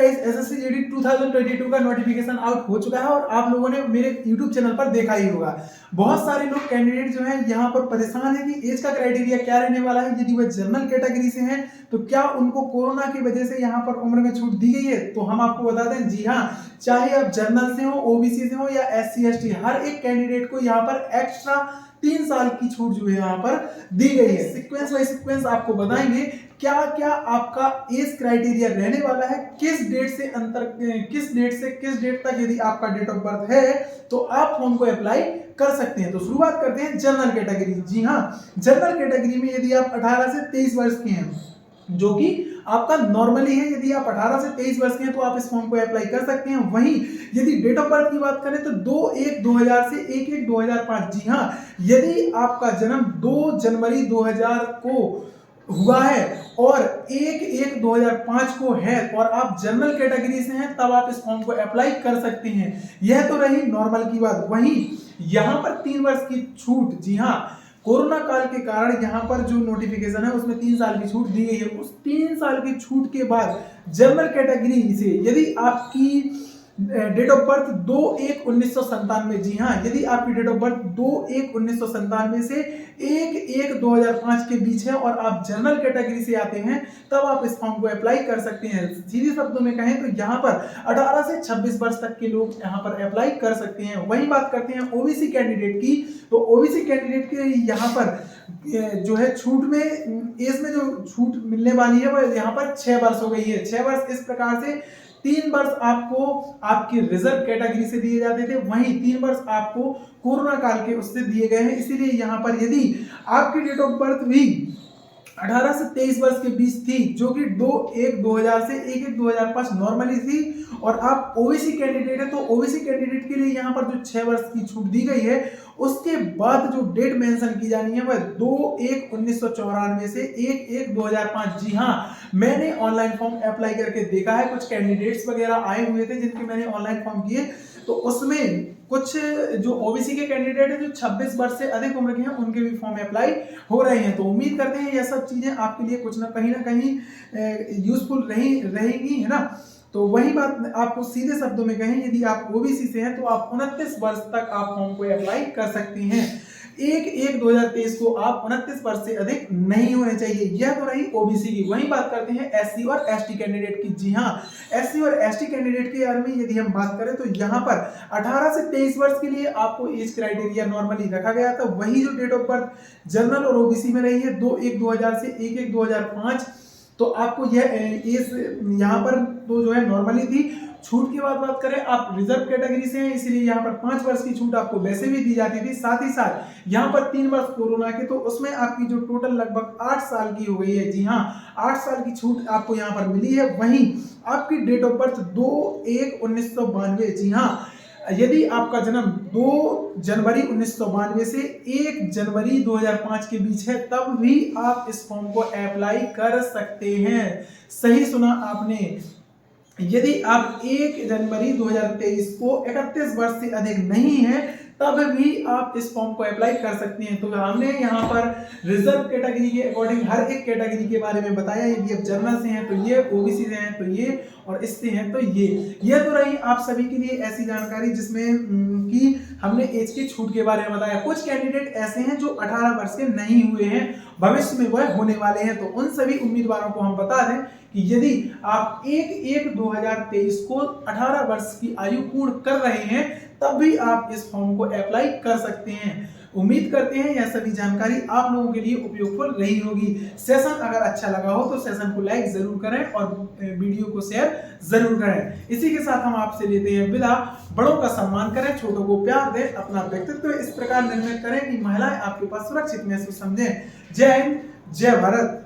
Guys SSC GD 2022 का notification out हो चुका है और आप लोगों ने मेरे YouTube चैनल पर देखा ही होगा। बहुत सारे लोग कैंडिडेट जो हैं यहाँ पर परेशान है कि एज का क्राइटेरिया क्या रहने वाला है, यदि वह जनरल कैटेगरी से हैं तो क्या उनको कोरोना की वजह से यहाँ पर उम्र में छूट दी गई है। तो हम आपको बता दें, जी हाँ, चाहे आप जनरल से हो, ओबीसी से हो या एससी एसटी, हर एक कैंडिडेट को यहाँ पर एक्स्ट्रा 3 साल की छूट जो है यहाँ पर दी गई है। सीक्वेंस बाय सीक्वेंस आपको बताएंगे क्या क्या आपका एज क्राइटेरिया रहने वाला है, किस डेट से किस डेट तक यदि आपका डेट ऑफ बर्थ है तो आप फॉर्म को अप्लाई कर सकते हैं। तो शुरुआत करते हैं जनरल कैटेगरी। जी हाँ, जनरल कैटेगरी में यदि आप 18 से 23 वर्ष के हैं, जो कि आपका नॉर्मली है, यदि आप 18 से 23 वर्ष के हैं तो आप इस फॉर्म को अप्लाई कर सकते हैं। वहीं यदि डेट ऑफ बर्थ की बात करें तो 2/1/2000 से 1/1/2005, जी हाँ, यदि आपका जन्म 2 जनवरी 2000 को हुआ है और 1/1/2005 को है और आप जनरल कैटेगरी से हैं, तब आप इस फॉर्म को अप्लाई कर सकते हैं। यह तो रही नॉर्मल की बात। वहीं यहां पर 3 वर्ष की छूट, जी हाँ, कोरोना काल के कारण यहाँ पर जो नोटिफिकेशन है उसमें 3 साल की छूट दी गई है। उस 3 साल की छूट के बाद जनरल कैटेगरी से यदि आपकी डेट ऑफ बर्थ 2/1/1997, जी हाँ, यदि आपकी डेट ऑफ बर्थ 2/1/1997 से 1/1/2005 के बीच है और आप जनरल कैटेगरी से आते हैं, तब आप इस फॉर्म को अप्लाई कर सकते हैं। सीधे शब्दों में कहें तो यहाँ पर 18 से 26 वर्ष तक के लोग यहाँ पर अप्लाई कर सकते हैं। वहीं बात करते हैं ओबीसी कैंडिडेट की, तो ओबीसी कैंडिडेट के यहाँ पर जो है छूट में, एज में जो छूट मिलने वाली है वो यहाँ पर 6 वर्ष हो गई है। 6 वर्ष इस प्रकार से 3 वर्ष आपको आपकी रिजर्व कैटेगरी से दिए जाते थे, वहीं 3 वर्ष आपको कोरोना काल के उससे दिए गए हैं। इसीलिए यहाँ पर यदि आपकी डेट ऑफ बर्थ भी 18 से 23 वर्ष के बीच थी, जो कि 2/1/2000 से 1/1/2005 नॉर्मली थी, और आप ओबीसी कैंडिडेट है, तो ओबीसी कैंडिडेट के लिए यहाँ पर जो 6 वर्ष की छूट दी गई है, उसके बाद जो डेट मेंशन की जानी है वह 2/1/1994 से 1/1/2005। जी हाँ, मैंने ऑनलाइन फॉर्म अप्लाई करके देखा है, कुछ कैंडिडेट्स वगैरह आए हुए थे जिनके मैंने ऑनलाइन फॉर्म किए, तो उसमें कुछ जो ओबीसी के कैंडिडेट हैं जो 26 वर्ष से अधिक उम्र के हैं, उनके भी फॉर्म अप्लाई हो रहे हैं। तो उम्मीद करते हैं यह सब चीजें आपके लिए कुछ ना कहीं यूजफुल रहेगी, है ना। तो वही बात आपको सीधे शब्दों में कहें, यदि आप ओबीसी से हैं तो आप 29 वर्ष तक आप फॉर्म को अप्लाई कर सकते हैं। 1/1/2023 को आप 29 वर्ष से अधिक नहीं होने चाहिए। यह तो रही ओबीसी की। वहीं बात करते हैं एससी और एसटी कैंडिडेट की। जी हाँ, एससी और एसटी कैंडिडेट के बारे में यदि हम बात करें तो यहाँ पर 18 से 23 वर्ष के लिए आपको एज क्राइटेरिया नॉर्मली रखा गया था। वही जो डेट ऑफ बर्थ जनरल और ओबीसी में रही है 2/1/2000 से 1/1/2005, तो आपको यह एज यहाँ पर तो जो है नॉर्मली थी। छूट की बात करें, आप रिजर्व कैटेगरी से हैं, इसलिए यहाँ पर 5 वर्ष की छूट आपको वैसे भी दी जाती थी। साथ ही साथ यहाँ पर 3 वर्ष कोरोना के, तो उसमें आपकी जो टोटल लगभग 8 साल की हो गई है। जी हाँ, 8 साल की छूट आपको यहाँ पर मिली है। वहीं आपकी डेट ऑफ बर्थ 2/1/1992, जी हाँ, यदि आपका जन्म 2 जनवरी 1992 से 1 जनवरी 2005 के बीच है, तब भी आप इस फॉर्म को अप्लाई कर सकते हैं। सही सुना आपने। यदि आप 1 जनवरी 2023 को 31 वर्ष से अधिक नहीं है, तब भी आप इस फॉर्म को अप्लाई कर सकते हैं। तो हमने यहाँ पर रिजर्व कैटेगरी के अकॉर्डिंग हर एक कैटेगरी के बारे में बताया। यदि आप जनरल से हैं तो ये, ओबीसी से हैं तो ये, और इससे हैं तो ये। यह तो रही आप सभी के लिए ऐसी जानकारी जिसमें कि हमने एज की छूट के बारे में बताया। कुछ कैंडिडेट ऐसे हैं जो 18 वर्ष के नहीं हुए हैं, भविष्य में वह होने वाले हैं, तो उन सभी उम्मीदवारों को हम बता दें कि यदि आप 1/1/2023 को 18 वर्ष की आयु पूर्ण कर रहे हैं, तब भी आप इस फॉर्म को अप्लाई कर सकते हैं। उम्मीद करते हैं यह सभी जानकारी आप लोगों के लिए उपयोगफुल रही होगी। सेशन अगर अच्छा लगा हो तो सेशन को लाइक जरूर करें और वीडियो को शेयर जरूर करें। इसी के साथ हम आपसे लेते हैं विदा। बड़ों का सम्मान करें, छोटों को प्यार दें, अपना व्यक्तित्व इस प्रकार निर्मित करें कि महिलाएं आपके पास सुरक्षित महसूस समझें। जय हिंद, जय भारत।